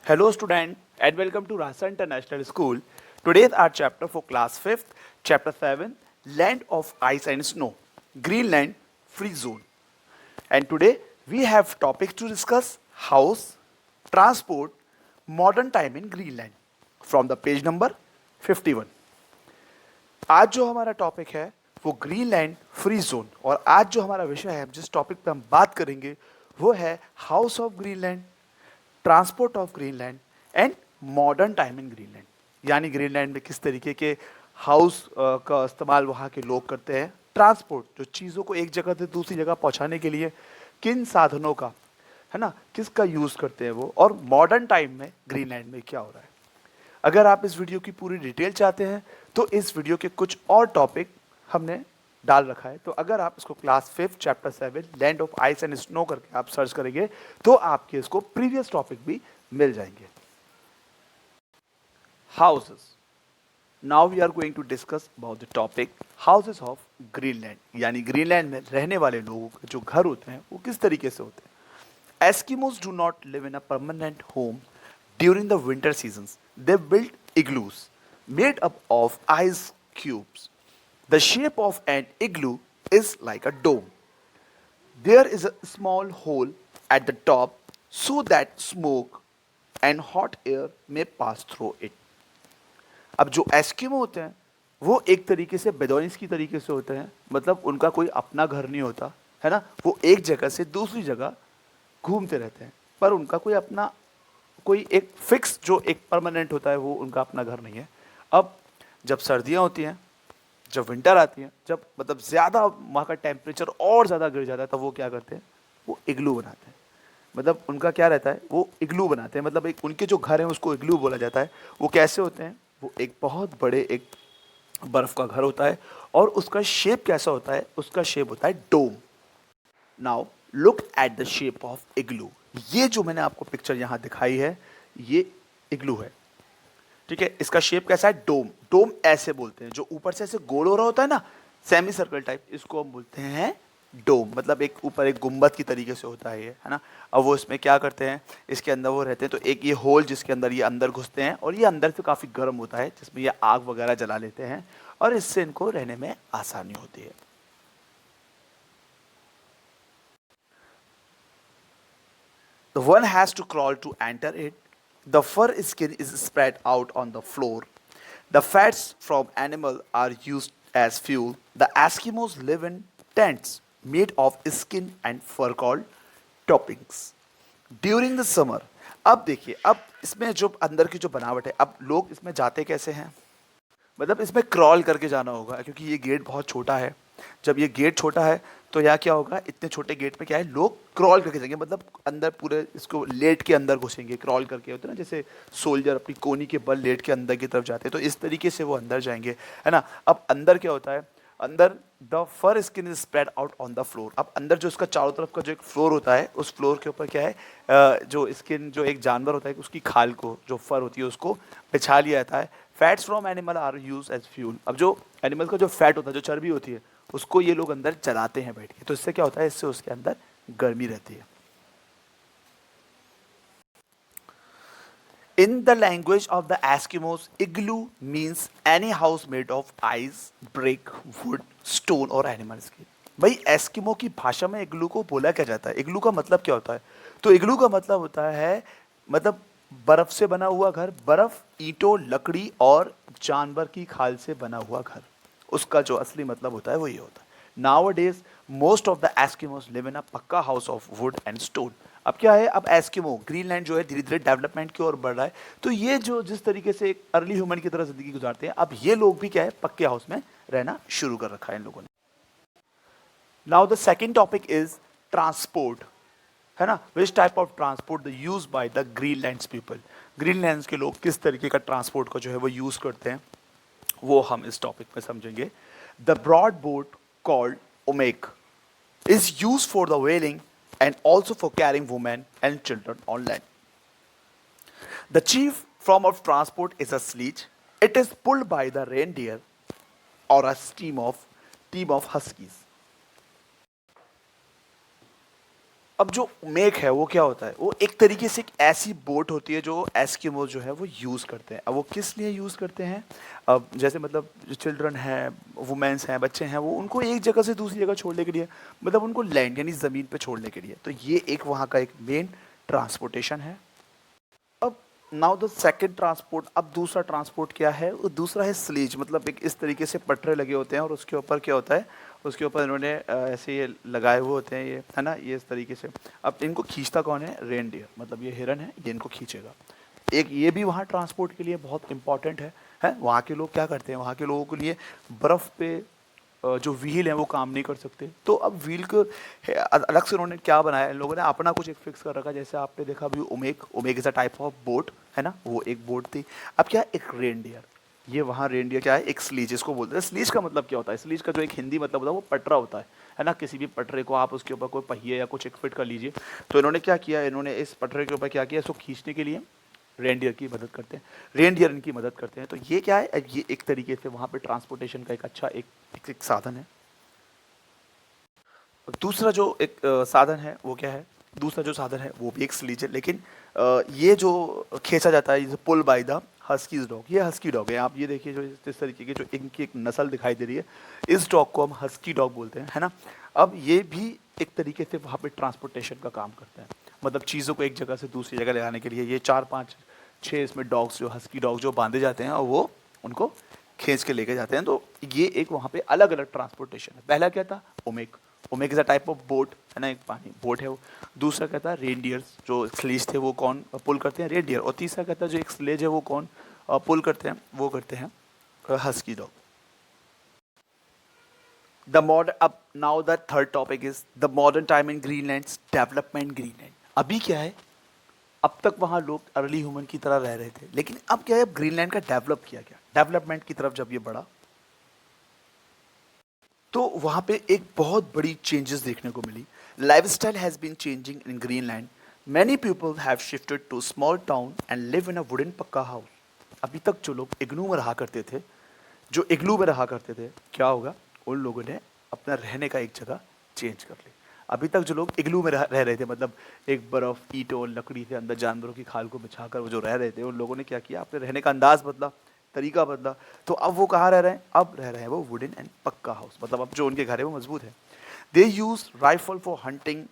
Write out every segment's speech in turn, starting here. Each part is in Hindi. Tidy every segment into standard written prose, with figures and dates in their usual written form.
Hello student and welcome to Rasa International School. Today's our chapter for class 5th, chapter 7, Land of Ice and Snow, Greenland Free Zone. And today we have topics to discuss: house, transport, modern time in Greenland from the page number 51. आज जो हमारा टॉपिक है वो ग्रीनलैंड फ्री जोन, और आज जो हमारा विषय है जिस टॉपिक पे हम बात करेंगे वो है house of Greenland, transport of Greenland and modern time in Greenland. यानी ग्रीनलैंड में किस तरीके के हाउस का इस्तेमाल वहाँ के लोग करते हैं, ट्रांसपोर्ट जो चीज़ों को एक जगह से दूसरी जगह पहुँचाने के लिए किन साधनों का, है ना, किसका यूज़ करते हैं वो, और मॉडर्न टाइम में ग्रीनलैंड में क्या हो रहा है। अगर आप इस वीडियो की पूरी डिटेल चाहते हैं तो इस वीडियो के कुछ और टॉपिक हमने डाल रखा है। तो अगर आप इसको class 5 chapter 7 land of ice and snow करके आप सर्च करेंगे तो आपके इसको प्रीवियस टॉपिक भी मिल जाएंगे। Houses. Now we are going to discuss about the topic houses of Greenland, यानी ग्रीनलैंड में रहने वाले लोगों के जो घर होते हैं वो किस तरीके से होते हैं। Eskimos do not live in a permanent home during the winter seasons. They built igloos made up of ice cubes. The shape of an igloo is like a dome. There is a small hole at the top so that smoke and hot air may pass through it. अब जो एस्किमो होते हैं वो एक तरीके से बेदोइंस की तरीके से होते हैं, मतलब उनका कोई अपना घर नहीं होता है ना, वो एक जगह से दूसरी जगह घूमते रहते हैं, पर उनका कोई एक फिक्स जो एक परमानेंट होता है वो उनका अपना घर नहीं है। अब जब सर्दियाँ होती हैं, जब विंटर आती है, जब मतलब ज़्यादा वहाँ का टेम्परेचर और ज़्यादा गिर जाता है, तब वो क्या करते हैं, वो इग्लू बनाते हैं। मतलब उनका क्या रहता है, वो इग्लू बनाते हैं, मतलब एक उनके जो घर हैं उसको इग्लू बोला जाता है। वो कैसे होते हैं, वो एक बहुत बड़े एक बर्फ़ का घर होता है और उसका शेप कैसा होता है, उसका शेप होता है dome. Now look at the shape of igloo. ये जो मैंने आपको पिक्चर यहाँ दिखाई है ये इग्लू है, ठीक है। इसका शेप कैसा है, डोम। डोम ऐसे बोलते हैं, जो ऊपर से ऐसे गोल हो रहा होता है ना, सेमी सर्कल टाइप, इसको हम बोलते हैं डोम। मतलब एक ऊपर एक गुंबद की तरीके से होता है ये, है ना। अब वो इसमें क्या करते हैं, इसके अंदर वो रहते हैं, तो एक ये होल जिसके अंदर ये अंदर घुसते हैं और ये अंदर से काफ़ी गर्म होता है जिसमें ये आग वगैरह जला लेते हैं और इससे इनको रहने में आसानी होती है। The one has to crawl to enter it. The fur skin is spread out on the floor. The fats from animal are used as fuel. The Eskimos live in tents made of skin and fur called toppings. During the summer, अब देखिए, अब इसमें जो अंदर की जो बनावट है, अब लोग इसमें जाते कैसे हैं, मतलब इसमें क्रॉल करके जाना होगा क्योंकि ये गेट बहुत छोटा है। जब ये गेट छोटा है तो यहाँ क्या होगा, इतने छोटे गेट पे क्या है, लोग क्रॉल करके जाएंगे, मतलब अंदर पूरे इसको लेट के अंदर घुसेंगे। क्रॉल करके होते हैं ना, जैसे सोल्जर अपनी कोनी के बल लेट के अंदर की तरफ जाते हैं, तो इस तरीके से वो अंदर जाएंगे, है ना। अब अंदर क्या होता है, अंदर the fur skin is spread out on the floor. अब अंदर जो इसका चारों तरफ का जो एक फ्लोर होता है, उस फ्लोर के ऊपर क्या है, जो स्किन जो एक जानवर होता है उसकी खाल को, जो फर होती है उसको बिछा लिया जाता है। Fats from animal are use as fuel. अब जो एनिमल का जो फैट होता है, जो चर्बी होती है, उसको ये लोग अंदर जलाते हैं बैठ के, तो इससे क्या होता है, इससे उसके अंदर गर्मी रहती है। In the language of the Eskimos, igloo means any house made of ice, brick, wood, stone और animal skin। भाई एस्किमो की भाषा में इग्लू को बोला क्या जाता है, इग्लू का मतलब क्या होता है, तो इग्लू का मतलब होता है, मतलब बर्फ से बना हुआ घर, बर्फ, ईंटों, लकड़ी और जानवर की खाल से बना हुआ घर, उसका जो असली मतलब होता है वो ये होता है। Nowadays, most of the Eskimos live in a पक्का house of would and stone. अब क्या है, अब एस्किमो ग्रीनलैंड जो है धीरे धीरे डेवलपमेंट की ओर बढ़ रहा है, तो ये जो जिस तरीके से एक अर्ली ह्यूमन की तरह जिंदगी गुजारते हैं, अब ये लोग भी क्या है, पक्के हाउस में रहना शुरू कर रखा है इन लोगों ने। Now the second topic is transport, है ना। Which type of transport the use by the Greenlands people. Greenlands के लोग किस तरीके का ट्रांसपोर्ट का जो है वो यूज करते हैं, वो हम इस टॉपिक में समझेंगे। The broad boat called umiak is used for the whaling and also for carrying women and children on land. The chief form of transport is a sledge. It is pulled by the reindeer or a team of huskies. अब जो मेक है वो क्या होता है, वो एक तरीके से एक ऐसी बोट होती है जो एस्किमो जो है वो यूज़ करते हैं। अब वो किस लिए यूज़ करते हैं, अब जैसे मतलब जो चिल्ड्रन हैं, वुमेन्स हैं, बच्चे हैं, वो उनको एक जगह से दूसरी जगह छोड़ने के लिए, मतलब उनको लैंड यानी ज़मीन पे छोड़ने के लिए, तो ये एक वहाँ का एक मेन ट्रांसपोर्टेशन है। अब नाउ द सेकंड ट्रांसपोर्ट, अब दूसरा ट्रांसपोर्ट क्या है, वो दूसरा है स्लीज, मतलब एक इस तरीके से पटरे लगे होते हैं और उसके ऊपर क्या होता है, उसके ऊपर इन्होंने ऐसे ये लगाए हुए होते हैं, ये है ना, ये इस तरीके से। अब इनको खींचता कौन है, रेनडियर, मतलब ये हिरन है, ये इनको खींचेगा। एक ये भी वहाँ ट्रांसपोर्ट के लिए बहुत इंपॉर्टेंट है वहाँ के लोग क्या करते हैं, वहाँ के लोगों के लिए बर्फ़ पे जो व्हील है वो काम नहीं कर सकते, तो अब व्हील को अलग से उन्होंने क्या बनाया, इन लोगों ने अपना कुछ एक फिक्स कर रखा। जैसे आपने देखा अभी ओमेक, ओमेक is a type of boat, है ना, वो एक बोट थी। अब क्या है, एक रेनडियर, ये वहाँ रेनडियर क्या है, एक स्लीज, इसको बोलते हैं। स्लीज का मतलब क्या होता है, स्लीज का जो एक हिंदी मतलब होता है वो पटरा होता है ना, किसी भी पटरे को आप उसके ऊपर कोई पहिए या कुछ एक फिट कर लीजिए। तो इन्होंने क्या किया, इन्होंने इस पटरे के ऊपर क्या किया, इसको खींचने के लिए रेनडियर की मदद करते हैं, रेनडियर इनकी मदद करते हैं। तो ये क्या है, ये एक तरीके से वहाँ पे ट्रांसपोर्टेशन का एक अच्छा एक साधन है। दूसरा जो एक साधन है वो क्या है, दूसरा जो साधन है वो भी एक स्लीज है, लेकिन ये जो खींचा जाता है, ये पुल बाय द हस्कीज डॉग, ये हस्की डॉग है। आप ये देखिए जो इस तरीके की जो इनकी एक नस्ल दिखाई दे रही है, इस डॉग को हम हस्की डॉग बोलते हैं, है ना। अब ये भी एक तरीके से वहाँ पे ट्रांसपोर्टेशन का काम करता है, मतलब चीज़ों को एक जगह से दूसरी जगह ले जाने के लिए ये 4 5 6 इसमें डॉग्स, जो हस्की डॉग जो बांधे जाते हैं और वो उनको खींच के लेके जाते हैं। तो ये एक वहाँ पे अलग अलग ट्रांसपोर्टेशन है। पहला क्या था, ओमेक, ओमेक is a type of boat, है ना, एक पानी बोट है वो। दूसरा कहता है रेनडियर्स, जो स्लेज थे वो कौन पुल करते हैं, रेनडियर। और तीसरा कहता है जो एक स्लेज है वो कौन पुल करते हैं, वो करते हैं हस्की डॉग। द मॉडर्न, अब now the third topic is the modern time in Greenland, development Greenland. अभी क्या है, अब तक वहाँ लोग अर्ली ह्यूमन की तरह रह रहे थे, लेकिन अब क्या है, अब ग्रीनलैंड का डेवलप किया गया, डेवलपमेंट की तरफ जब ये बढ़ा, तो वहाँ पे एक बहुत बड़ी चेंजेस देखने को मिली। Lifestyle has been changing in Greenland, many people have shifted to small town and live in a wooden pucca house. अभी तक जो लोग इग्नू में रहा करते थे, जो इग्लू में रहा करते थे, क्या होगा, उन लोगों ने अपना रहने का एक जगह चेंज कर ली। अभी तक जो लोग इग्लू में रह रहे थे, मतलब एक बर्फ, ईंटों और लकड़ी से अंदर जानवरों की खाल को बिछाकर वो जो रह रहे थे, उन लोगों ने क्या किया, अपने रहने का अंदाज बदला, तरीका बदला। तो अब वो कहाँ रह रहे हैं, अब रह रहे हैं वो वुडन एंड पक्का हाउस, मतलब अब जो उनके घर है वो मजबूत है। They use rifle for hunting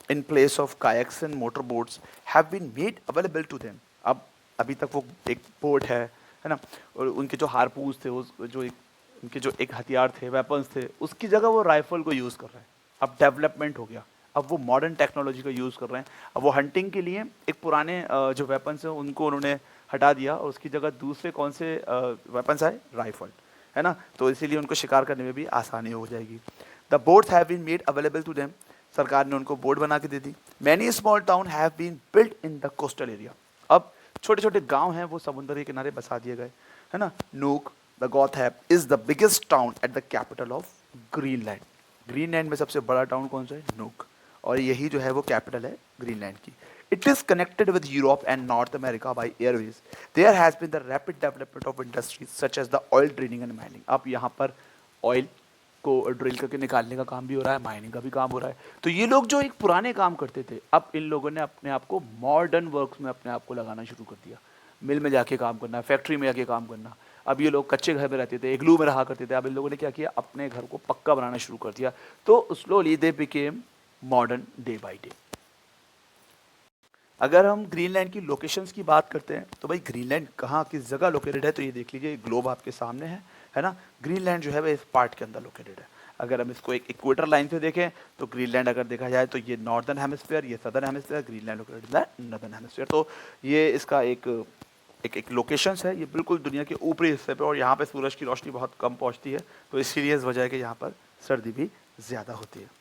in place of kayaks and motorboats have been made available to them। अब अभी तक वो एक बोट है ना, और उनके जो हारपूस थे, उस जो एक उनके जो एक हथियार थे, वेपन्स थे, उसकी जगह वो राइफल को यूज़ कर रहे हैं। अब डेवलपमेंट हो गया, अब वो मॉडर्न टेक्नोलॉजी का यूज़ कर रहे हैं। अब वो हंटिंग के लिए एक पुराने जो वेपन्स हैं उनको उन्होंने हटा दिया और उसकी जगह दूसरे कौन से वेपन्स आए, राइफल, है ना। तो इसीलिए उनको शिकार करने में भी आसानी हो जाएगी। The boats have been made available to them, सरकार ने उनको बोर्ड बना के दे दी। Many small town have been built in the coastal area, अब छोटे छोटे गांव हैं वो समुद्र के किनारे बसा दिए गए, है ना। Nuuk the Godthab is the biggest town at the capital of Greenland, Greenland में सबसे बड़ा टाउन कौन सा है, नूक, और यही जो है वो कैपिटल है ग्रीनलैंड की। It is connected with Europe and North America by airways. There has been the rapid development of industries such as the oil drilling and mining। अब यहाँ पर ऑयल को ड्रिल करके निकालने का काम भी हो रहा है, माइनिंग का भी काम हो रहा है। तो ये लोग जो एक पुराने काम करते थे, अब इन लोगों ने अपने आप को मॉडर्न वर्क्स में अपने आप को लगाना शुरू कर दिया। मिल में जाके काम करना, फैक्ट्री में जाके काम करना। अब ये लोग कच्चे घर में रहते थे, इग्लू में रहा करते थे, अब इन लोगों ने क्या किया, अपने घर को पक्का बनाना शुरू कर दिया। तो slowly they became modern day by day. अगर हम ग्रीनलैंड की लोकेशंस की बात करते हैं, तो भाई ग्रीनलैंड कहाँ किस जगह लोकेटेड है, तो ये देख लीजिए, ग्लोब आपके सामने है ना। ग्रीनलैंड जो है वह इस पार्ट के अंदर लोकेटेड है। अगर हम इसको एक इक्वेटर लाइन से देखें, तो ग्रीनलैंड अगर देखा जाए तो ये नॉर्दर्न हेमिस्फीयर, ये southern hemisphere, Greenland located in northern hemisphere. तो ये इसका एक लोकेशंस है, ये बिल्कुल दुनिया के ऊपरी हिस्से पे, और यहाँ पे सूरज की रोशनी बहुत कम पहुँचती है, तो इसीलिए इस वजह है कि यहाँ पर सर्दी भी ज़्यादा होती है।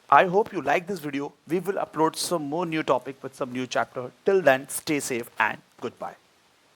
I hope you like this video. We will upload some more new topic with some new chapter. Till then, stay safe and goodbye.